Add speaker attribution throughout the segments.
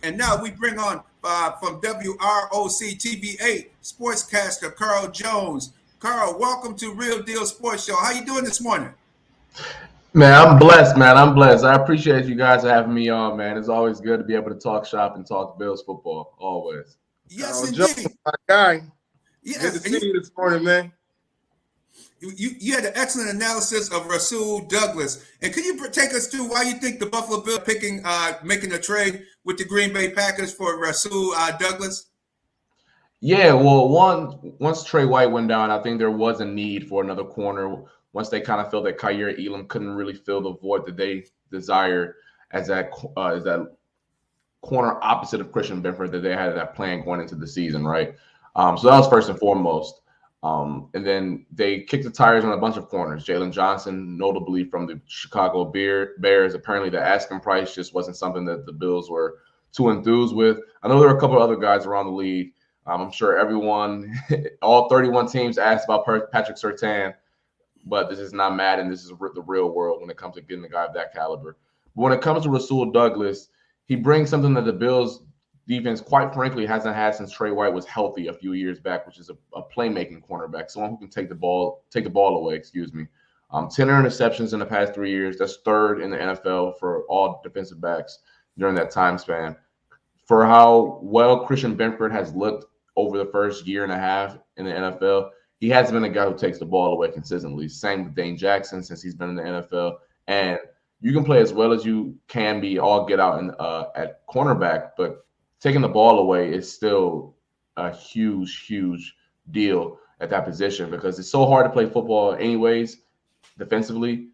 Speaker 1: And now we bring on from WROC TV8 sportscaster Carl Jones. Carl, welcome to Real Deal Sports Show. How you doing this morning?
Speaker 2: Man, I'm blessed, man. I'm blessed. I appreciate you guys having me on, man. It's always good to be able to talk shop and talk Bills football. Always.
Speaker 1: Yes,
Speaker 3: Jones,
Speaker 1: indeed.
Speaker 3: my guy.
Speaker 1: Yes,
Speaker 3: Good to see you this morning, man.
Speaker 1: You had an excellent analysis of Rasul Douglas. And can you take us through why you think the Buffalo Bills making a trade with the Green Bay Packers for Rasul Douglas?
Speaker 2: Yeah, well, once Trey White went down, I think there was a need for another corner. Once they kind of felt that Elam couldn't really fill the void that they desired as that corner opposite of Christian Benford that they had that plan going into the season, right? So that was first and foremost. And then they kicked the tires on a bunch of corners. Jalen Johnson, notably from the Chicago Bears. Apparently, the asking price just wasn't something that the Bills were too enthused with. I know there are a couple of other guys around the league. I'm sure everyone, all 31 teams asked about Patrick Surtain, but this is not Madden. This is the real world when it comes to getting a guy of that caliber. But when it comes to Rasul Douglas, he brings something that the Bills defense, quite frankly, hasn't had since Trey White was healthy a few years back, which is a playmaking cornerback, someone who can take the ball away. 10 interceptions in the past 3 years. That's third in the NFL for all defensive backs during that time span. For how well Christian Benford has looked over the first year and a half in the NFL, he hasn't been a guy who takes the ball away consistently. Same with Dane Jackson since he's been in the NFL. And you can play as well as you can be all get out at cornerback, but taking the ball away is still a huge, huge deal at that position because it's so hard to play football anyways, defensively.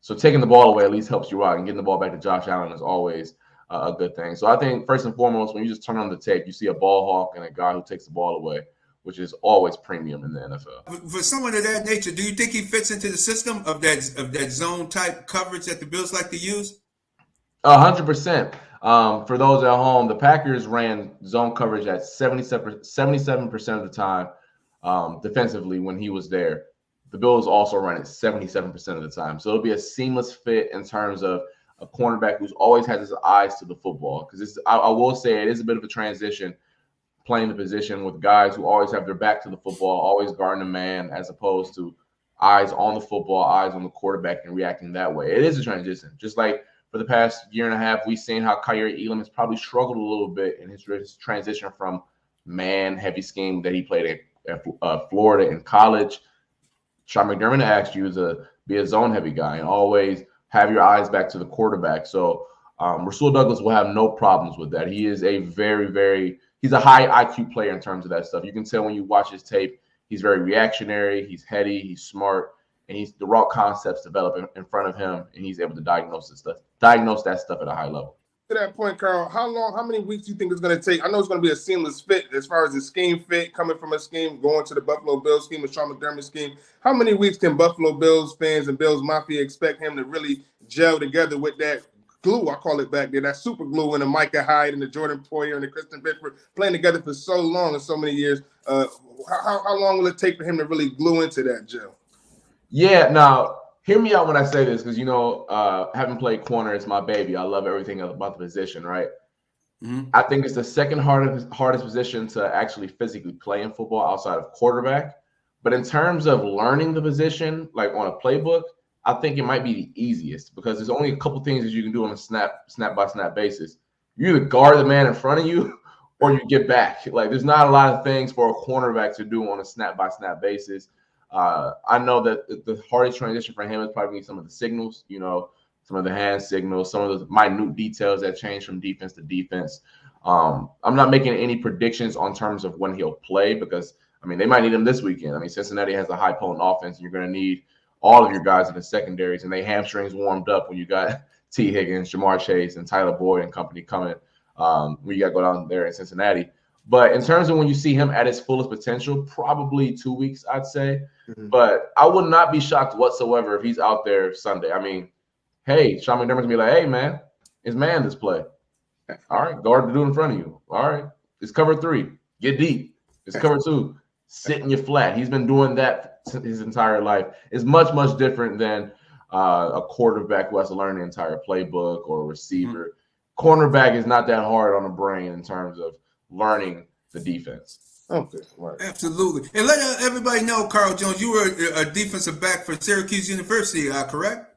Speaker 2: So taking the ball away at least helps you out, and getting the ball back to Josh Allen is always a good thing. So I think first and foremost, when you just turn on the tape, you see a ball hawk and a guy who takes the ball away, which is always premium in the NFL.
Speaker 1: For someone of that nature, do you think he fits into the system of that zone type coverage that the Bills like to use?
Speaker 2: 100%. For those at home, the Packers ran zone coverage at 77% of the time defensively when he was there. The Bills also ran it 77% of the time. So it'll be a seamless fit in terms of a cornerback who's always has his eyes to the football. Because I will say it is a bit of a transition playing the position with guys who always have their back to the football, always guarding a man, as opposed to eyes on the football, eyes on the quarterback, and reacting that way. It is a transition. Just like for the past year and a half, we've seen how Elam has probably struggled a little bit in his transition from man-heavy scheme that he played at Florida in college. Sean McDermott asked you to be a zone-heavy guy and always have your eyes back to the quarterback. So Rasul Douglas will have no problems with that. He is a he's a high IQ player in terms of that stuff. You can tell when you watch his tape, he's very reactionary, he's heady, he's smart, and the raw concepts develop in front of him, and he's able to diagnose that stuff at a high level.
Speaker 3: To that point, Carl, how many weeks do you think it's going to take? I know it's going to be a seamless fit as far as the scheme fit, coming from a scheme, going to the Buffalo Bills scheme, a Sean McDermott scheme. How many weeks can Buffalo Bills fans and Bills Mafia expect him to really gel together with that glue, I call it back there, that super glue and the Micah Hyde and the Jordan Poyer and the Christian Benford playing together for so long and so many years? How long will it take for him to really glue into that gel?
Speaker 2: Yeah, now hear me out when I say this, because having played corner is my baby. I love everything about the position, right? Mm-hmm. I think it's the second hardest position to actually physically play in football outside of quarterback. But in terms of learning the position, like on a playbook, I think it might be the easiest because there's only a couple things that you can do on a snap by snap basis. You either guard the man in front of you or you get back. Like there's not a lot of things for a cornerback to do on a snap by snap basis. I know that the hardest transition for him is probably some of the signals, some of the hand signals, some of the minute details that change from defense to defense. I'm not making any predictions on terms of when he'll play because, they might need him this weekend. Cincinnati has a high potent offense, and you're going to need all of your guys in the secondaries, and they hamstrings warmed up when you got T. Higgins, Jamar Chase, and Tyler Boyd and company coming. We got to go down there in Cincinnati. But in terms of when you see him at his fullest potential, probably 2 weeks, I'd say. Mm-hmm. But I would not be shocked whatsoever if he's out there Sunday. Hey, Sean McDermott's going to be like, hey, man, it's man this play. All right, guard the dude in front of you. All right, it's cover 3. Get deep. It's cover 2. Sit in your flat. He's been doing that his entire life. It's much, much different than a quarterback who has to learn the entire playbook or a receiver. cornerback is not that hard on the brain in terms of learning the defense.
Speaker 3: Okay, right.
Speaker 1: Absolutely. And let everybody know, Carl Jones, you were a defensive back for Syracuse University, correct?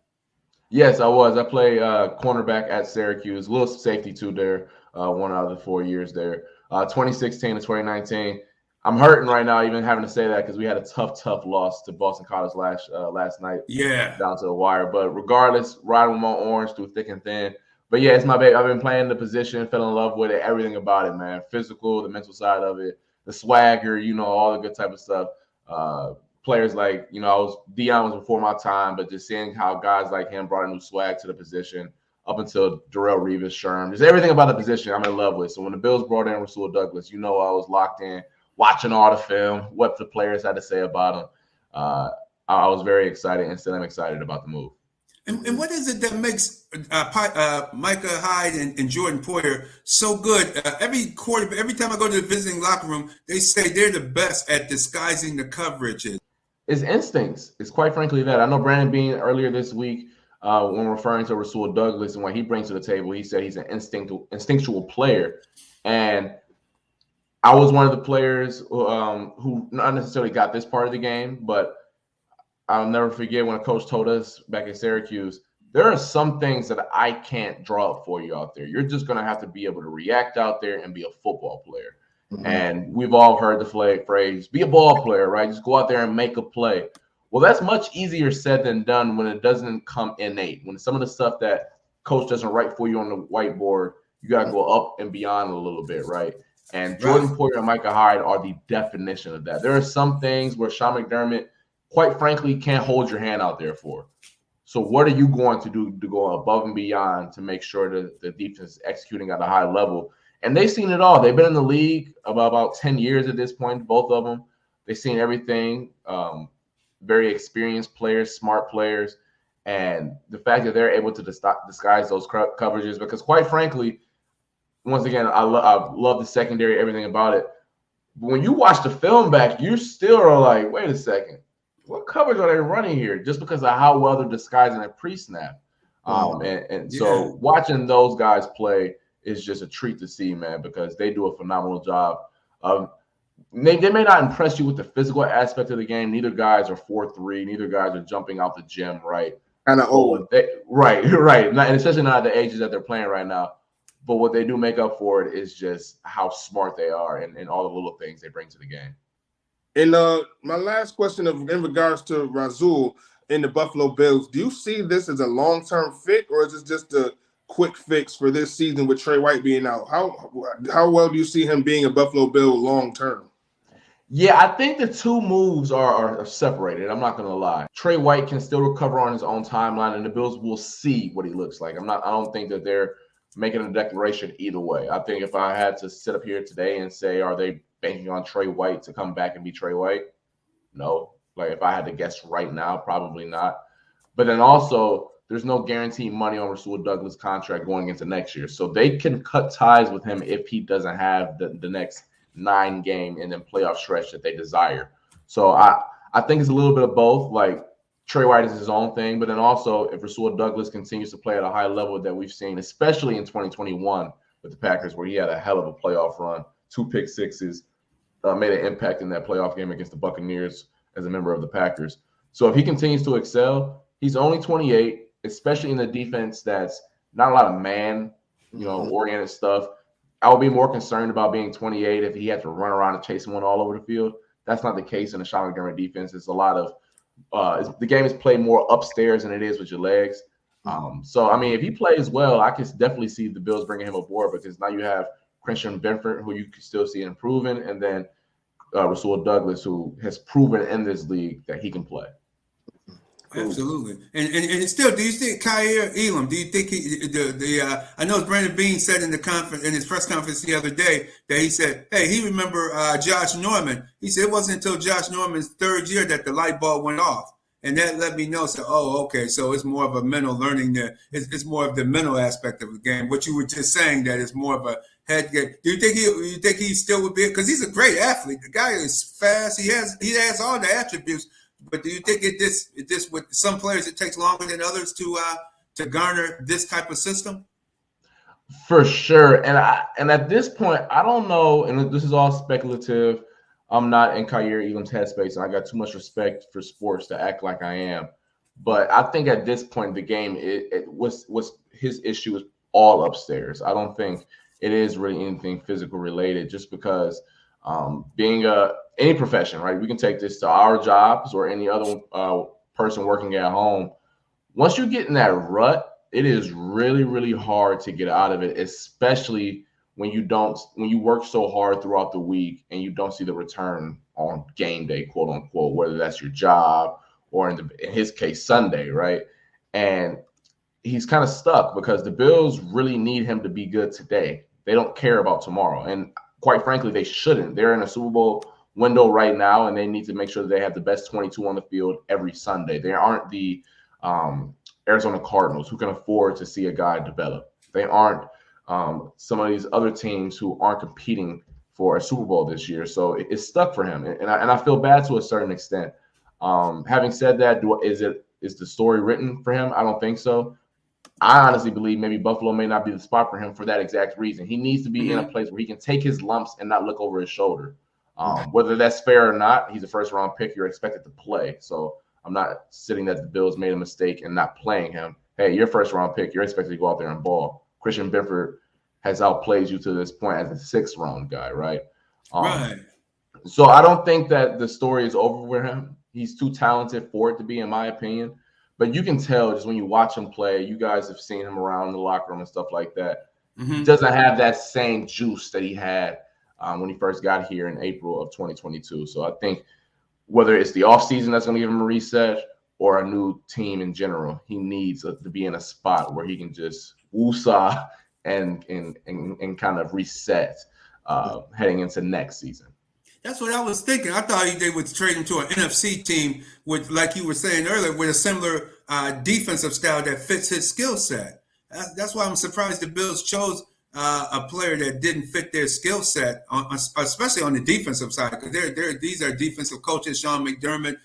Speaker 2: Yes, I was. I played cornerback at Syracuse, a little safety too there, 1 out of the 4 years there. 2016 to 2019. I'm hurting right now even having to say that because we had a tough loss to Boston College last night.
Speaker 1: Yeah.
Speaker 2: Down to the wire. But regardless, riding with my orange through thick and thin. But yeah, it's my baby. I've been playing the position, fell in love with it, everything about it, man. Physical, the mental side of it, the swagger, all the good type of stuff. Players like, Dion was before my time, but just seeing how guys like him brought a new swag to the position up until Darrelle Revis, Sherm. Just everything about the position I'm in love with. So when the Bills brought in Rasul Douglas, I was locked in, watching all the film, what the players had to say about him. I was very excited, and still am excited about the move.
Speaker 1: And what is it that makes Micah Hyde and Jordan Poyer so good? Every time I go to the visiting locker room, they say they're the best at disguising the coverages.
Speaker 2: It's instincts. It's quite frankly that. I know Brandon Bean earlier this week, when referring to Rasul Douglas and what he brings to the table, he said he's an instinctual player. And I was one of the players who not necessarily got this part of the game, but I'll never forget when a coach told us back at Syracuse, there are some things that I can't draw up for you out there. You're just going to have to be able to react out there and be a football player. Mm-hmm. And we've all heard the phrase, be a ball player, right? Just go out there and make a play. Well, that's much easier said than done when it doesn't come innate. When some of the stuff that coach doesn't write for you on the whiteboard, you got to go up and beyond a little bit, right? And Jordan Poyer and Micah Hyde are the definition of that. There are some things where Sean McDermott, quite frankly, can't hold your hand out there for. So what are you going to do to go above and beyond to make sure that the defense is executing at a high level? And they've seen it all. They've been in the league about 10 years at this point, both of them. They've seen everything, very experienced players, smart players. And the fact that they're able to disguise those coverages, because quite frankly, once again, I love the secondary, everything about it. But when you watch the film back, you still are like, wait a second. What coverage are they running here? Just because of how well they're disguising a pre-snap. So watching those guys play is just a treat to see, man, because they do a phenomenal job. They may not impress you with the physical aspect of the game. Neither guys are 4'3". Neither guys are jumping out the gym, right?
Speaker 3: Kind of old.
Speaker 2: Right. And especially not at the ages that they're playing right now. But what they do make up for it is just how smart they are and all the little things they bring to the game.
Speaker 3: And my last question in regards to Rasul in the Buffalo Bills, do you see this as a long-term fit, or is this just a quick fix for this season with Trey White being out? How well do you see him being a Buffalo Bill long-term?
Speaker 2: Yeah, I think the two moves are separated. I'm not going to lie. Trey White can still recover on his own timeline, and the Bills will see what he looks like. I don't think that they're making a declaration either way. I think if I had to sit up here today and say, are they banking on Trey White to come back and be Trey White? No. Like if I had to guess right now, probably not. But then also, there's no guaranteed money on Rasul Douglas' contract going into next year. So they can cut ties with him if he doesn't have the next 9-game and then playoff stretch that they desire. So I think it's a little bit of both. Like Trey White is his own thing, but then also if Rasul Douglas continues to play at a high level that we've seen, especially in 2021 with the Packers, where he had a hell of a playoff run, 2 pick sixes, made an impact in that playoff game against the Buccaneers as a member of the Packers. So if he continues to excel, he's only 28, especially in the defense that's not a lot of oriented stuff. I would be more concerned about being 28 if he had to run around and chase someone all over the field. That's not the case in the Sean McDermott defense. It's a lot of the game is played more upstairs than it is with your legs. So, I mean, if he plays well, I can definitely see the Bills bringing him aboard because now you have Christian Benford, who you can still see improving, and then Rasul Douglas, who has proven in this league that he can play.
Speaker 1: Absolutely, and still, do you think Kaiir Elam? Do you think I know Brandon Bean said in his press conference the other day that he said, "Hey, he remember Josh Norman." He said it wasn't until Josh Norman's 3rd year that the light bulb went off, and that let me know. So, okay, so it's more of a mental learning there. It's more of the mental aspect of the game. What you were just saying that it's more of a head game. Do you think he still would be? Because he's a great athlete. The guy is fast. He has all the attributes. But do you think this with some players it takes longer than others to garner this type of system?
Speaker 2: For sure. And at this point, I don't know, and this is all speculative. I'm not in Kyrie Elam's headspace, and I got too much respect for sports to act like I am. But I think at this point in the game, it was his issue is all upstairs. I don't think it is really anything physical related, just because being any profession, right? We can take this to our jobs or any other person working at home. Once you get in that rut, it is really, really hard to get out of it, especially when you work so hard throughout the week and you don't see the return on game day, quote unquote, whether that's your job or in his case, Sunday, right? And he's kind of stuck because the Bills really need him to be good today. They don't care about tomorrow. And quite frankly, they shouldn't. They're in a Super Bowl window right now, and they need to make sure that they have the best 22 on the field every Sunday. They aren't the Arizona Cardinals who can afford to see a guy develop. They aren't some of these other teams who aren't competing for a Super Bowl this year. So it's stuck for him. And I feel bad to a certain extent. Having said that, is the story written for him? I don't think so. I honestly believe maybe Buffalo may not be the spot for him for that exact reason. He needs to be in a place where he can take his lumps and not look over his shoulder. Whether that's fair or not, he's a first-round pick. You're expected to play. So I'm not sitting that the Bills made a mistake and not playing him. Hey, you're first-round pick. You're expected to go out there and ball. Christian Benford has outplayed you to this point as a sixth-round guy, right?
Speaker 1: Right.
Speaker 2: So I don't think that the story is over with him. He's too talented for it to be, in my opinion. But you can tell just when you watch him play, you guys have seen him around the locker room and stuff like that. He doesn't have that same juice that he had when he first got here in April of 2022. So I think whether it's the offseason that's going to give him a reset or a new team in general, he needs to be in a spot where he can just woosah and kind of reset heading into next season.
Speaker 1: That's what I was thinking. I thought they would trade him to an NFC team with, like you were saying earlier, with a similar defensive style that fits his skill set. That's why I'm surprised the Bills chose a player that didn't fit their skill set, especially on the defensive side, because these are defensive coaches. Sean McDermott,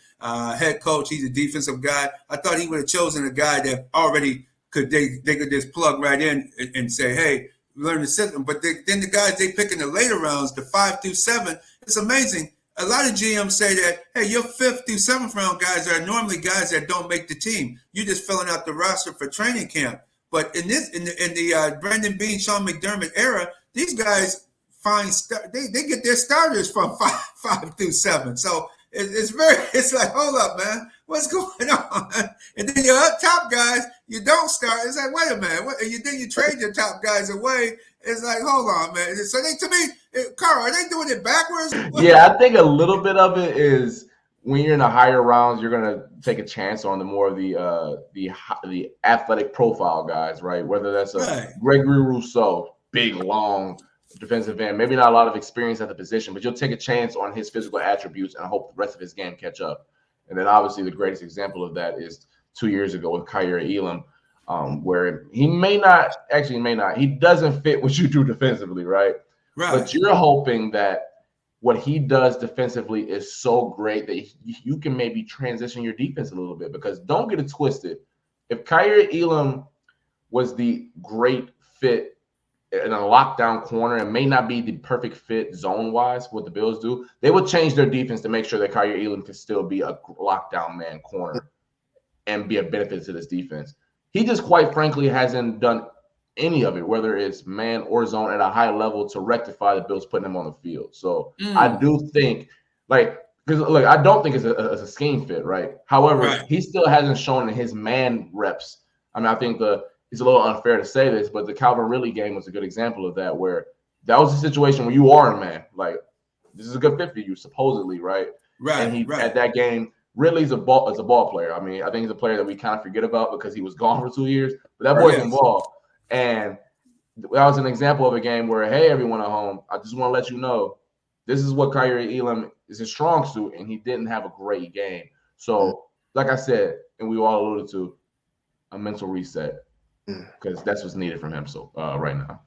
Speaker 1: head coach, he's a defensive guy. I thought he would have chosen a guy that already could just plug right in and say, hey, learn the system. But then the guys they pick in the later rounds, the 5 through 7, it's amazing. A lot of GMs say that, hey, your 5th through 7th round guys are normally guys that don't make the team. You're just filling out the roster for training camp. But in the Brandon Beane, Sean McDermott era, these guys they get their starters from 5 through 7. So it's like, hold up, man, what's going on? And then your top guys, you don't start. It's like, wait a minute, then you trade your top guys away. It's like, hold on, man. So to me, Carl, are they doing it backwards?
Speaker 2: Yeah, I think a little bit of it is when you're in the higher rounds, you're gonna take a chance on the more of the athletic profile guys, right? Whether that's Gregory Rousseau, big, long defensive end, maybe not a lot of experience at the position, but you'll take a chance on his physical attributes and hope the rest of his game catch up. And then obviously the greatest example of that is 2 years ago with Kyrie Elam, where he he doesn't fit what you do defensively, right? But you're hoping that what he does defensively is so great that you can maybe transition your defense a little bit, because don't get it twisted. If Kyrie Elam was the great fit in a lockdown corner and may not be the perfect fit zone-wise, what the Bills do, they would change their defense to make sure that Kyrie Elam can still be a lockdown man corner and be a benefit to this defense. He just quite frankly hasn't done any of it, whether it's man or zone, at a high level to rectify the Bills putting him on the field. So I do think, because look, I don't think it's a scheme fit, right? However, he still hasn't shown in his man reps. I mean, I think it's a little unfair to say this, but the Calvin Ridley game was a good example of that, where that was a situation where you are a man. Like, this is a good fit for you, supposedly, right? And at that game, Ridley's a ball player. I mean, I think he's a player that we kind of forget about because he was gone for 2 years, but that boy can ball. And that was an example of a game where, hey, everyone at home, I just want to let you know, this is what Kyrie Elam is his strong suit, and he didn't have a great game. So, like I said, and we all alluded to, a mental reset, because that's what's needed from him right now.